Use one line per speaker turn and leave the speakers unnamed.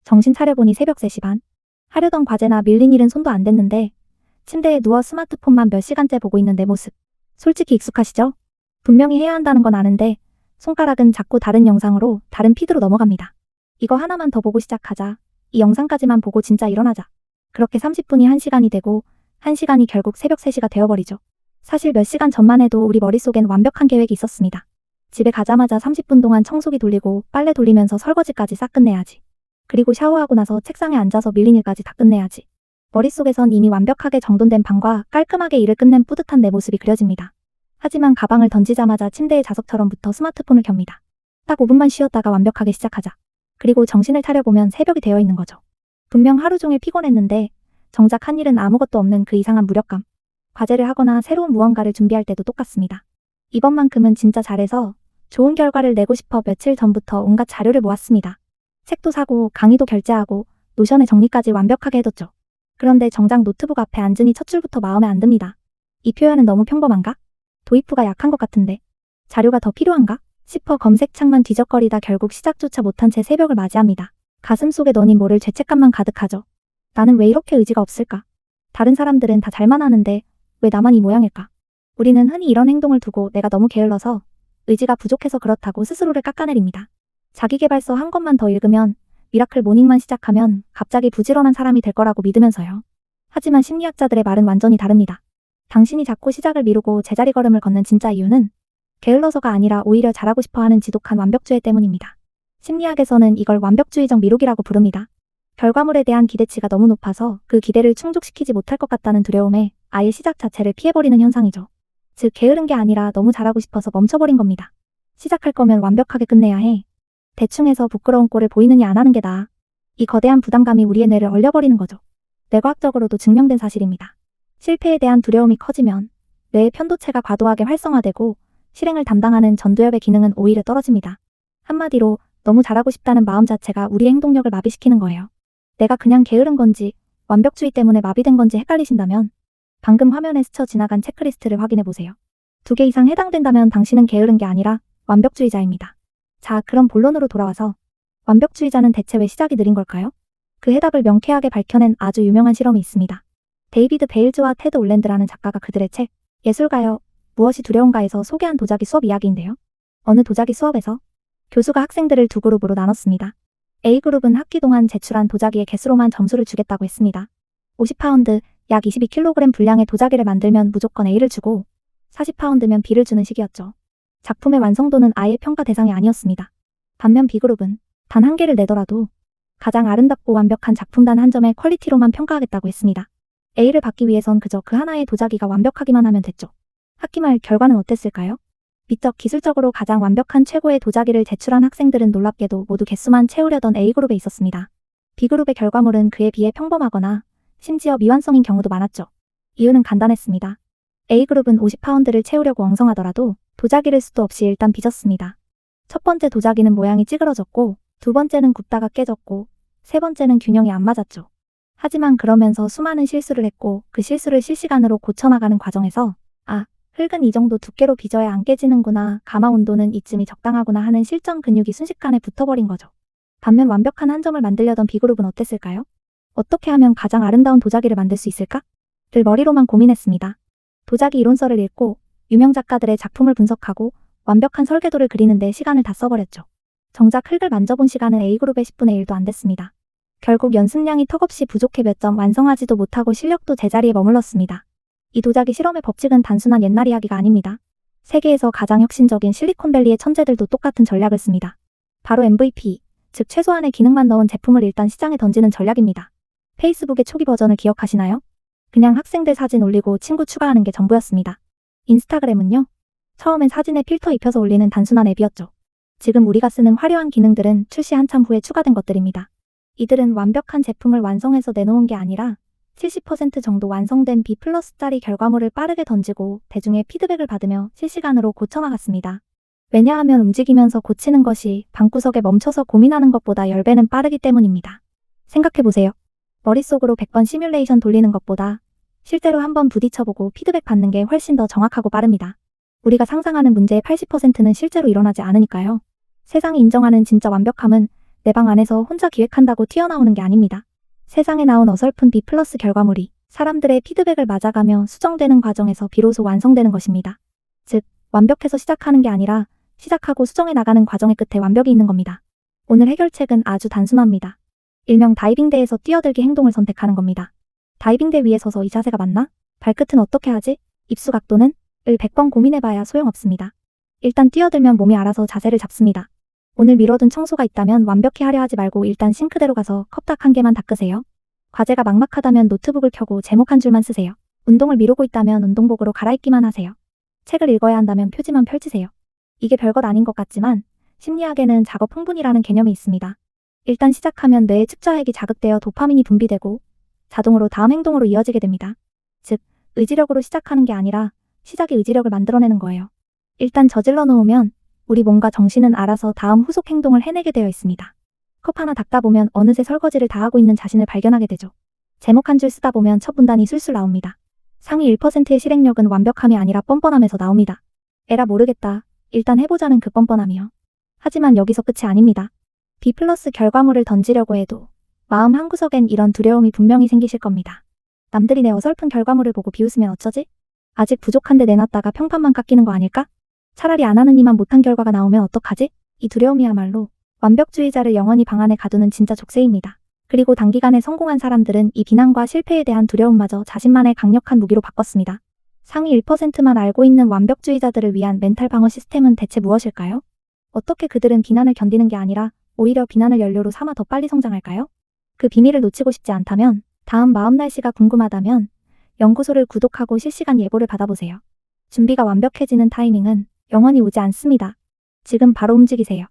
정신 차려보니 새벽 3시 반. 하려던 과제나 밀린 일은 손도 안 댔는데 침대에 누워 스마트폰만 몇 시간째 보고 있는 내 모습. 솔직히 익숙하시죠? 분명히 해야 한다는 건 아는데 손가락은 자꾸 다른 영상으로 다른 피드로 넘어갑니다. 이거 하나만 더 보고 시작하자. 이 영상까지만 보고 진짜 일어나자. 그렇게 30분이 1시간이 되고 1시간이 결국 새벽 3시가 되어버리죠. 사실 몇 시간 전만 해도 우리 머릿속엔 완벽한 계획이 있었습니다. 집에 가자마자 30분 동안 청소기 돌리고 빨래 돌리면서 설거지까지 싹 끝내야지. 그리고 샤워하고 나서 책상에 앉아서 밀린 일까지 다 끝내야지. 머릿속에선 이미 완벽하게 정돈된 방과 깔끔하게 일을 끝낸 뿌듯한 내 모습이 그려집니다. 하지만 가방을 던지자마자 침대의 자석처럼부터 스마트폰을 켭니다. 딱 5분만 쉬었다가 완벽하게 시작하자. 그리고 정신을 차려보면 새벽이 되어 있는 거죠. 분명 하루 종일 피곤했는데 정작 한 일은 아무것도 없는 그 이상한 무력감. 과제를 하거나 새로운 무언가를 준비할 때도 똑같습니다. 이번만큼은 진짜 잘해서 좋은 결과를 내고 싶어 며칠 전부터 온갖 자료를 모았습니다. 책도 사고 강의도 결제하고 노션의 정리까지 완벽하게 해뒀죠. 그런데 정작 노트북 앞에 앉으니 첫 줄부터 마음에 안 듭니다. 이 표현은 너무 평범한가? 도입부가 약한 것 같은데 자료가 더 필요한가? 싶어 검색창만 뒤적거리다 결국 시작조차 못한 채 새벽을 맞이합니다. 가슴속에 너니 모를 죄책감만 가득하죠. 나는 왜 이렇게 의지가 없을까? 다른 사람들은 다 잘만 하는데 왜 나만 이 모양일까? 우리는 흔히 이런 행동을 두고 내가 너무 게을러서 의지가 부족해서 그렇다고 스스로를 깎아내립니다. 자기계발서 한 권만 더 읽으면 미라클 모닝만 시작하면 갑자기 부지런한 사람이 될 거라고 믿으면서요. 하지만 심리학자들의 말은 완전히 다릅니다. 당신이 자꾸 시작을 미루고 제자리 걸음을 걷는 진짜 이유는 게을러서가 아니라 오히려 잘하고 싶어하는 지독한 완벽주의 때문입니다. 심리학에서는 이걸 완벽주의적 미루기라고 부릅니다. 결과물에 대한 기대치가 너무 높아서 그 기대를 충족시키지 못할 것 같다는 두려움에 아예 시작 자체를 피해버리는 현상이죠. 즉 게으른 게 아니라 너무 잘하고 싶어서 멈춰버린 겁니다. 시작할 거면 완벽하게 끝내야 해. 대충 해서 부끄러운 꼴을 보이느니 안 하는 게 나아. 이 거대한 부담감이 우리의 뇌를 얼려버리는 거죠. 뇌과학적으로도 증명된 사실입니다. 실패에 대한 두려움이 커지면 뇌의 편도체가 과도하게 활성화되고 실행을 담당하는 전두엽의 기능은 오히려 떨어집니다. 한마디로 너무 잘하고 싶다는 마음 자체가 우리의 행동력을 마비시키는 거예요. 내가 그냥 게으른 건지 완벽주의 때문에 마비된 건지 헷갈리신다면 방금 화면에 스쳐 지나간 체크리스트를 확인해 보세요. 2개 이상 해당된다면 당신은 게으른 게 아니라 완벽주의자입니다. 자, 그럼 본론으로 돌아와서 완벽주의자는 대체 왜 시작이 느린 걸까요? 그 해답을 명쾌하게 밝혀낸 아주 유명한 실험이 있습니다. 데이비드 베일즈와 테드 올랜드라는 작가가 그들의 책 예술가여 무엇이 두려운가에서 소개한 도자기 수업 이야기인데요. 어느 도자기 수업에서 교수가 학생들을 두 그룹으로 나눴습니다. A그룹은 학기 동안 제출한 도자기의 개수로만 점수를 주겠다고 했습니다. 50파운드, 약 22kg 분량의 도자기를 만들면 무조건 A를 주고 40파운드면 B를 주는 식이었죠. 작품의 완성도는 아예 평가 대상이 아니었습니다. 반면 B그룹은 단 한 개를 내더라도 가장 아름답고 완벽한 작품 단 한 점의 퀄리티로만 평가하겠다고 했습니다. A를 받기 위해선 그저 그 하나의 도자기가 완벽하기만 하면 됐죠. 학기 말 결과는 어땠을까요? 미적 기술적으로 가장 완벽한 최고의 도자기를 제출한 학생들은 놀랍게도 모두 개수만 채우려던 A그룹에 있었습니다. B그룹의 결과물은 그에 비해 평범하거나 심지어 미완성인 경우도 많았죠. 이유는 간단했습니다. A그룹은 50파운드를 채우려고 엉성하더라도 도자기를 수도 없이 일단 빚었습니다. 첫 번째 도자기는 모양이 찌그러졌고 두 번째는 굽다가 깨졌고 세 번째는 균형이 안 맞았죠. 하지만 그러면서 수많은 실수를 했고 그 실수를 실시간으로 고쳐나가는 과정에서 흙은 이 정도 두께로 빚어야 안 깨지는구나, 가마 온도는 이쯤이 적당하구나 하는 실전 근육이 순식간에 붙어버린 거죠. 반면 완벽한 한 점을 만들려던 B그룹은 어땠을까요? 어떻게 하면 가장 아름다운 도자기를 만들 수 있을까? 를 머리로만 고민했습니다. 도자기 이론서를 읽고 유명 작가들의 작품을 분석하고 완벽한 설계도를 그리는데 시간을 다 써버렸죠. 정작 흙을 만져본 시간은 A그룹의 10분의 1도 안 됐습니다. 결국 연습량이 턱없이 부족해 몇 점 완성하지도 못하고 실력도 제자리에 머물렀습니다. 이 도자기 실험의 법칙은 단순한 옛날 이야기가 아닙니다. 세계에서 가장 혁신적인 실리콘밸리의 천재들도 똑같은 전략을 씁니다. 바로 MVP, 즉 최소한의 기능만 넣은 제품을 일단 시장에 던지는 전략입니다. 페이스북의 초기 버전을 기억하시나요? 그냥 학생들 사진 올리고 친구 추가하는 게 전부였습니다. 인스타그램은요? 처음엔 사진에 필터 입혀서 올리는 단순한 앱이었죠. 지금 우리가 쓰는 화려한 기능들은 출시 한참 후에 추가된 것들입니다. 이들은 완벽한 제품을 완성해서 내놓은 게 아니라 70% 정도 완성된 B+짜리 결과물을 빠르게 던지고 대중의 피드백을 받으며 실시간으로 고쳐나갔습니다. 왜냐하면 움직이면서 고치는 것이 방구석에 멈춰서 고민하는 것보다 10배는 빠르기 때문입니다. 생각해보세요. 머릿속으로 100번 시뮬레이션 돌리는 것보다 실제로 한번 부딪혀보고 피드백 받는 게 훨씬 더 정확하고 빠릅니다. 우리가 상상하는 문제의 80%는 실제로 일어나지 않으니까요. 세상이 인정하는 진짜 완벽함은 내 방 안에서 혼자 기획한다고 튀어나오는 게 아닙니다. 세상에 나온 어설픈 B 플러스 결과물이 사람들의 피드백을 맞아가며 수정되는 과정에서 비로소 완성되는 것입니다. 즉, 완벽해서 시작하는 게 아니라 시작하고 수정해 나가는 과정의 끝에 완벽이 있는 겁니다. 오늘 해결책은 아주 단순합니다. 일명 다이빙대에서 뛰어들기 행동을 선택하는 겁니다. 다이빙대 위에 서서 이 자세가 맞나? 발끝은 어떻게 하지? 입수 각도는? 을 100번 고민해봐야 소용없습니다. 일단 뛰어들면 몸이 알아서 자세를 잡습니다. 오늘 미뤄둔 청소가 있다면 완벽히 하려 하지 말고 일단 싱크대로 가서 컵딱 한 개만 닦으세요. 과제가 막막하다면 노트북을 켜고 제목 한 줄만 쓰세요. 운동을 미루고 있다면 운동복으로 갈아입기만 하세요. 책을 읽어야 한다면 표지만 펼치세요. 이게 별것 아닌 것 같지만 심리학에는 작업 흥분이라는 개념이 있습니다. 일단 시작하면 뇌의 측좌핵이 자극되어 도파민이 분비되고 자동으로 다음 행동으로 이어지게 됩니다. 즉, 의지력으로 시작하는 게 아니라 시작이 의지력을 만들어내는 거예요. 일단 저질러 놓으면 우리 몸과 정신은 알아서 다음 후속 행동을 해내게 되어 있습니다. 컵 하나 닦다 보면 어느새 설거지를 다 하고 있는 자신을 발견하게 되죠. 제목 한 줄 쓰다 보면 첫 문단이 술술 나옵니다. 상위 1%의 실행력은 완벽함이 아니라 뻔뻔함에서 나옵니다. 에라 모르겠다. 일단 해보자는 그 뻔뻔함이요. 하지만 여기서 끝이 아닙니다. B 플러스 결과물을 던지려고 해도 마음 한구석엔 이런 두려움이 분명히 생기실 겁니다. 남들이 내 어설픈 결과물을 보고 비웃으면 어쩌지? 아직 부족한데 내놨다가 평판만 깎이는 거 아닐까? 차라리 안 하는 이만 못한 결과가 나오면 어떡하지? 이 두려움이야말로 완벽주의자를 영원히 방 안에 가두는 진짜 족쇄입니다. 그리고 단기간에 성공한 사람들은 이 비난과 실패에 대한 두려움마저 자신만의 강력한 무기로 바꿨습니다. 상위 1%만 알고 있는 완벽주의자들을 위한 멘탈 방어 시스템은 대체 무엇일까요? 어떻게 그들은 비난을 견디는 게 아니라 오히려 비난을 연료로 삼아 더 빨리 성장할까요? 그 비밀을 놓치고 싶지 않다면, 다음 마음 날씨가 궁금하다면 연구소를 구독하고 실시간 예보를 받아보세요. 준비가 완벽해지는 타이밍은 영원히 오지 않습니다. 지금 바로 움직이세요.